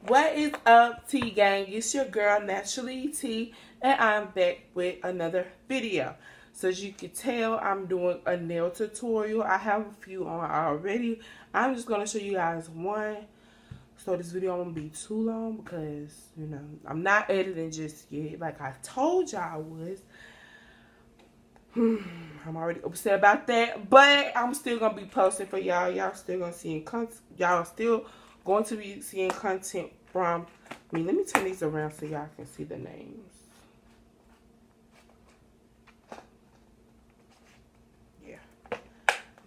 What is up, T Gang? It's your girl, Naturally T, and I'm back with another video. So as you can tell, I'm doing a nail tutorial. I have a few on already. I'm just going to show you guys one. So this video won't be too long because, you know, I'm not editing just yet like I told y'all I was. I'm already upset about that, but I'm still going to be posting for y'all. Y'all still going to see content. Y'all still going to be seeing content from me. Let me turn these around so y'all can see the names. Yeah.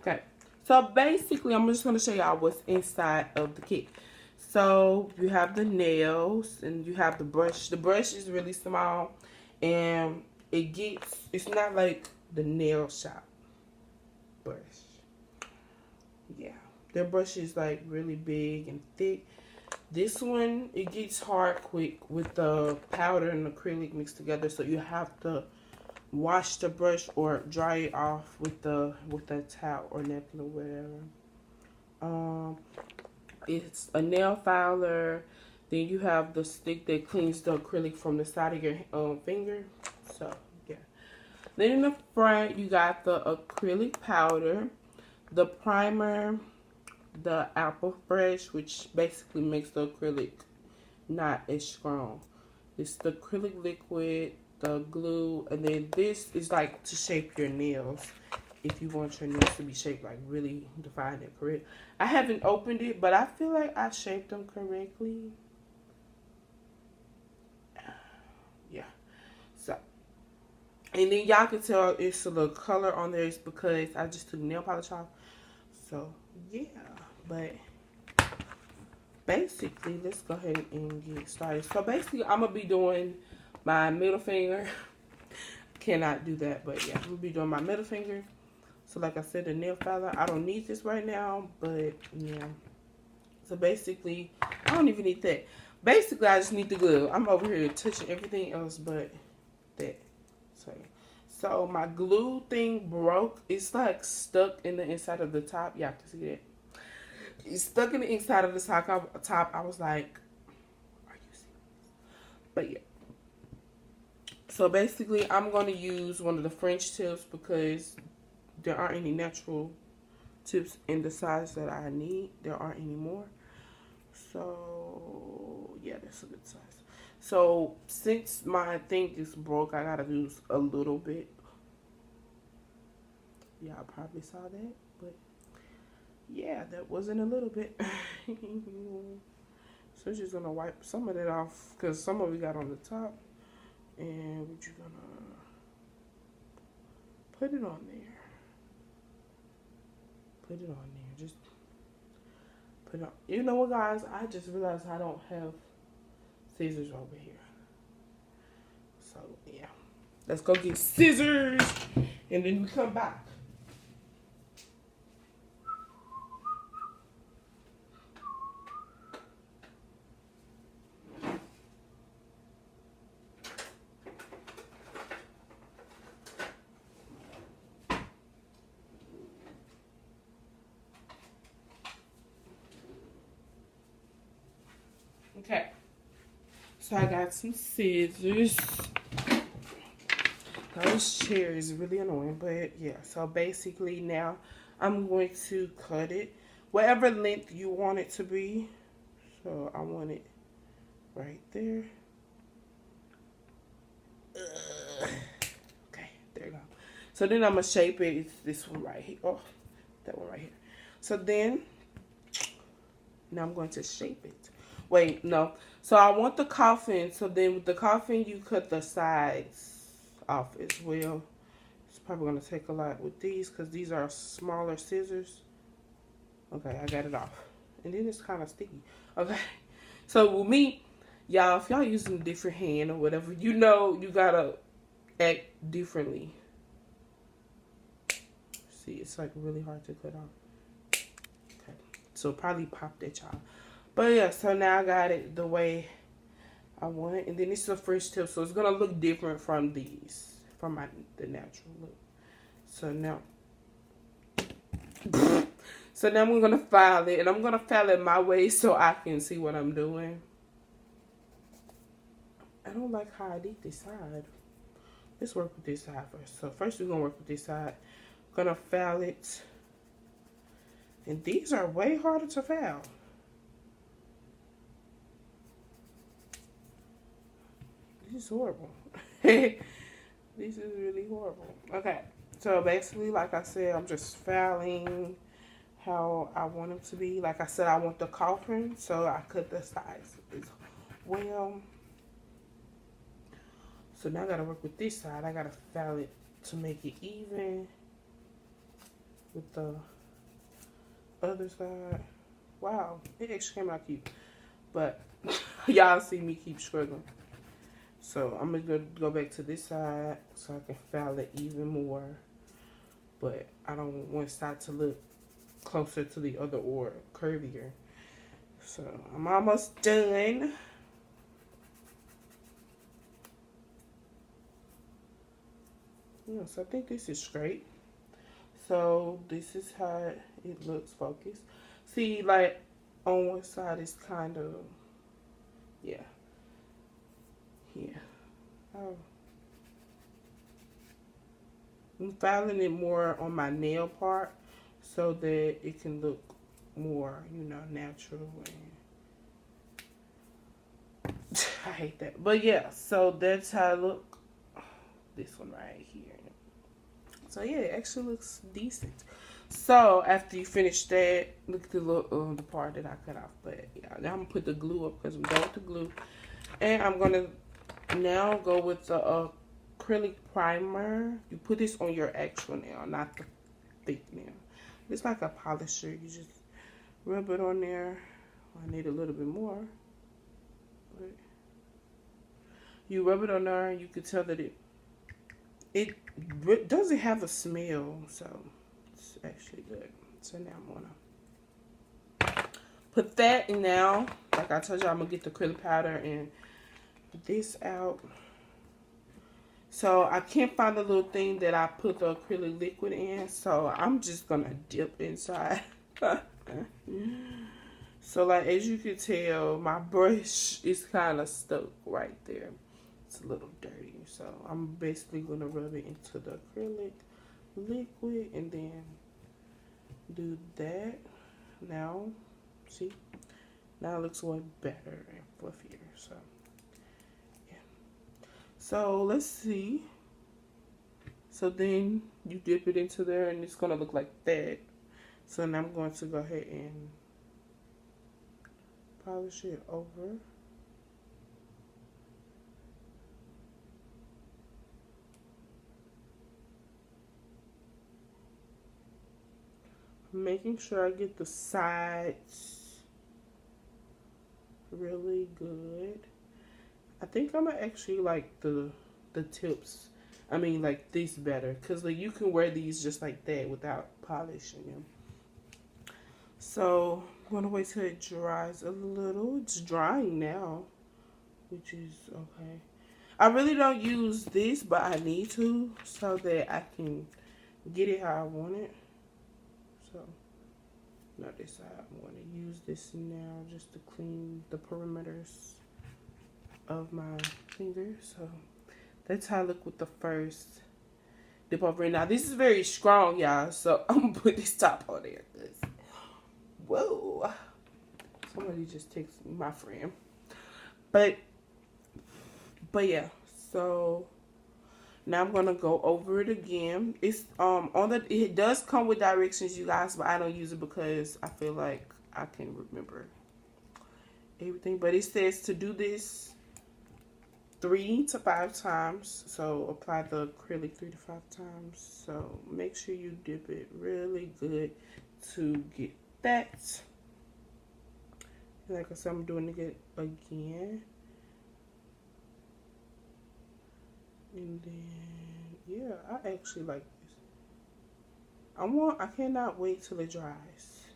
Okay. So basically, I'm just going to show y'all what's inside of the kit. So you have the nails and you have the brush. The brush is really small and it's not like the nail shop brush. Yeah. Their brush is like really big and thick. This one, it gets hard quick with the powder and acrylic mixed together, so you have to wash the brush or dry it off with a towel or napkin or whatever. It's a nail filer. Then you have the stick that cleans the acrylic from the side of your finger. So yeah. Then in the front, you got the acrylic powder, the primer, the apple brush, which basically makes the acrylic not as strong. It's the acrylic liquid, the glue, and then this is like to shape your nails. If you want your nails to be shaped like really defined and correct. I haven't opened it, but I feel like I shaped them correctly. Yeah. So, and then y'all can tell it's a little color on there. It's because I just took nail polish off. So, yeah. But basically, let's go ahead and get started. So basically, I'm going to be doing my middle finger. Cannot do that, but yeah, I'm going to be doing my middle finger. So like I said, the nail filer, I don't need this right now, but yeah. So basically, I don't even need that. Basically, I just need the glue. I'm over here touching everything else but that. So my glue thing broke. It's like stuck in the inside of the top. Y'all can see that. It's stuck in the inside of the top. I was like, are you serious? But yeah. So basically, I'm going to use one of the French tips because there aren't any natural tips in the size that I need. There aren't any more. So, yeah, that's a good size. So, since my thing is broke, I gotta use a little bit. Y'all probably saw that, but yeah, that wasn't a little bit. So, I'm just gonna wipe some of that off because some of it got on the top. And we're just gonna put it on there. Put it on there. Just put it on. You know what, guys? I just realized I don't have scissors over here. So, yeah. Let's go get scissors. And then we come back. Okay, so I got some scissors. Those chairs are really annoying, but yeah. So basically now I'm going to cut it whatever length you want it to be. So I want it right there. Okay, there you go. So then I'm going to shape it. It's this one right here. Oh, that one right here. So then, now I'm going to shape it. Wait, no. So I want the coffin. So then with the coffin, you cut the sides off as well. It's probably going to take a lot with these because these are smaller scissors. Okay, I got it off. And then it's kind of sticky. Okay. So with me, y'all, if y'all using a different hand or whatever, you know you got to act differently. See, it's like really hard to cut off. Okay. So probably pop that, y'all. But yeah, so now I got it the way I want it. And then it's a French tip, so it's going to look different from these, from the natural look. So now, I'm going to file it. And I'm going to file it my way so I can see what I'm doing. I don't like how I did this side. Let's work with this side first. So first we're gonna work with this side. Gonna file it. And these are way harder to file. This is horrible. This is really horrible. Okay, so basically, like I said, I'm just filing how I want them to be. Like I said, I want the coffin, so I cut the sides as well. So now I gotta work with this side. I gotta file it to make it even with the other side. Wow, it actually came out cute. But y'all see me keep struggling. So I'm gonna go back to this side so I can file it even more. But I don't want one side to look closer to the other or curvier. So I'm almost done. Yes, I think this is straight. So this is how it looks focused. See, like on one side is kind of, yeah. Oh. I'm filing it more on my nail part so that it can look more, you know, natural. And I hate that. But yeah, so that's how I look. This one right here. So yeah, it actually looks decent. So after you finish that, look at the little the part that I cut off. But yeah, now I'm gonna put the glue up because we're done with the glue. And I'm gonna now go with the acrylic primer. You put this on your actual nail, not the fake nail. It's like a polisher. You just rub it on there. I need a little bit more. But you rub it on there, and you can tell that it doesn't have a smell, so it's actually good. So now I'm gonna put that in now. Like I told you, I'm gonna get the acrylic powder and this out. So I can't find the little thing that I put the acrylic liquid in, so I'm just gonna dip inside. So like as you can tell, my brush is kind of stuck right there. It's a little dirty, so I'm basically gonna rub it into the acrylic liquid and then do that. Now, see, now it looks way better and fluffier. So yeah. So let's see. So then you dip it into there and it's gonna look like that. So now I'm going to go ahead and polish it over. Making sure I get the sides really good. I think I'm gonna actually like the tips. I mean like these better, because like you can wear these just like that without polishing them. So I'm gonna wait till it dries a little. It's drying now, which is okay. I really don't use this, but I need to so that I can get it how I want it. So, not this side. I'm going to use this now just to clean the perimeters of my fingers. So, that's how I look with the first dip over. Now, this is very strong, y'all. So, I'm going to put this top on there. Whoa. Somebody just texted me, my friend. But yeah. So, now I'm gonna go over it again. It's it does come with directions, you guys, but I don't use it because I feel like I can remember everything. But it says to do this 3 to 5 times. So apply the acrylic 3 to 5 times. So make sure you dip it really good to get that. Like I said, I'm doing it again. And then, yeah, I actually like this. I cannot wait till it dries.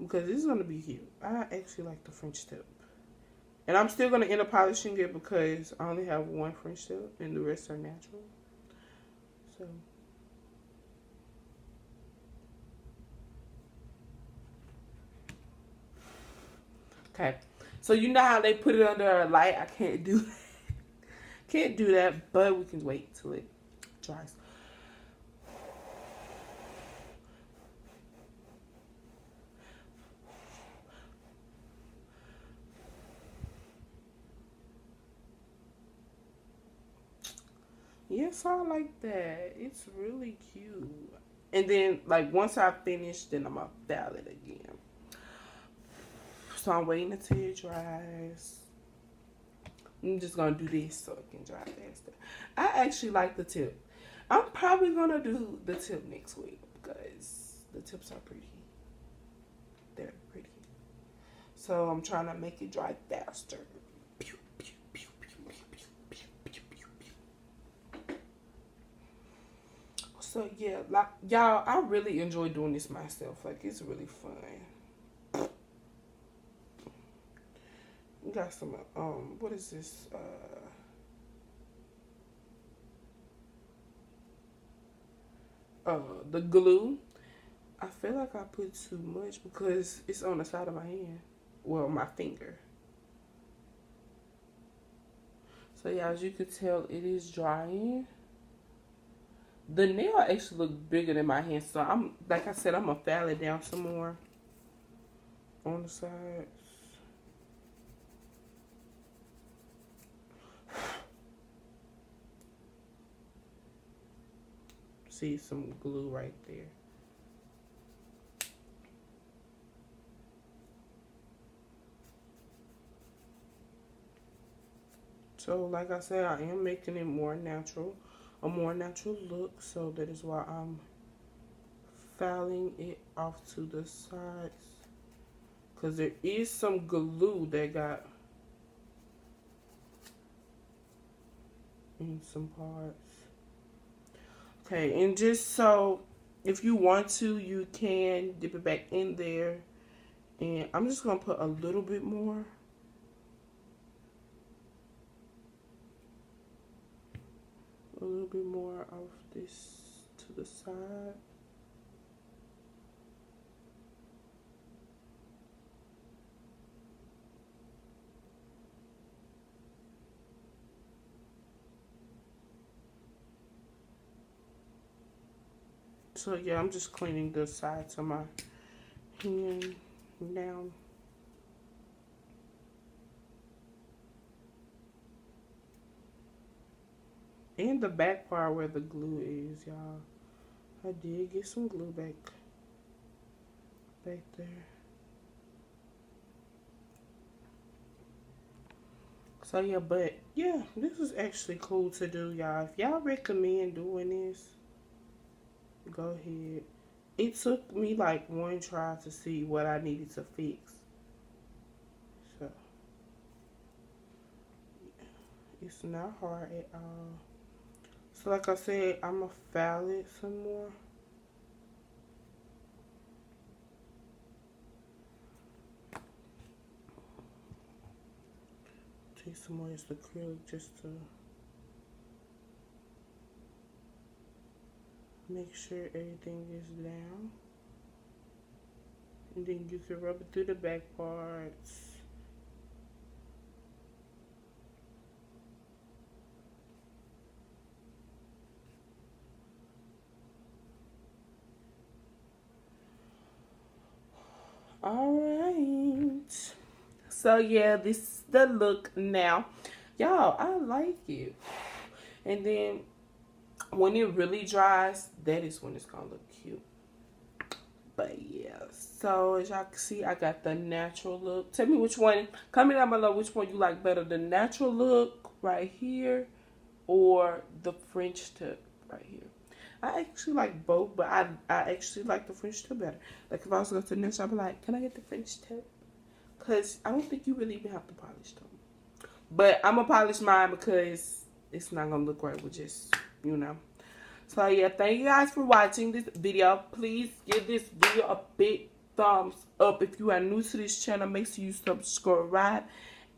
Because this is going to be cute. I actually like the French tip. And I'm still going to end up polishing it because I only have one French tip and the rest are natural. So. Okay. So you know how they put it under a light? I can't do that. Can't do that, but we can wait till it dries. Yes, I like that. It's really cute. And then, like, once I finish, then I'm going to file it again. So I'm waiting until it dries. I'm just going to do this so it can dry faster. I actually like the tip. I'm probably going to do the tip next week because the tips are pretty. They're pretty. So I'm trying to make it dry faster. So yeah, like y'all, I really enjoy doing this myself. Like, it's really fun. We got some what is this? The glue. I feel like I put too much because it's on the side of my hand. Well, my finger. So yeah, as you can tell, it is drying. The nail actually look bigger than my hand, so I'm, like I said, I'm gonna file it down some more on the sides. See some glue right there. So like I said, I am making it more natural. A more natural look, so that is why I'm filing it off to the sides, because there is some glue that got in some parts. Okay, and just so if you want to, you can dip it back in there, and I'm just gonna put a little bit more. A little bit more of this to the side. So yeah, I'm just cleaning the sides of my hand down. And the back part where the glue is, y'all. I did get some glue back there. So yeah, but yeah, this is actually cool to do, y'all. If y'all recommend doing this, go ahead. It took me like one try to see what I needed to fix. So it's not hard at all. So like I said, I'm gonna file it some more. Take some more of this acrylic just to make sure everything is down. And then you can rub it through the back parts. Alright. So yeah, this is the look now. Y'all, I like it. And then when it really dries, that is when it's gonna look cute. But yeah, so as y'all can see, I got the natural look. Tell me which one, comment down below which one you like better, the natural look right here or the French tip right here. I actually like both, but I actually like the French tip better. Like if I was going to the nail shop, I'd be like, can I get the French tip? Because I don't think you really even have to polish them. But I'm going to polish mine because it's not going to look right with just, you know. So yeah, thank you guys for watching this video. Please give this video a big thumbs up. If you are new to this channel, make sure you subscribe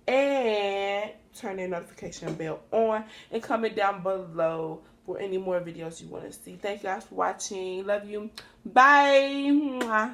and turn the notification bell on, and comment down below for any more videos you want to see. Thank you guys for watching. Love you. Bye.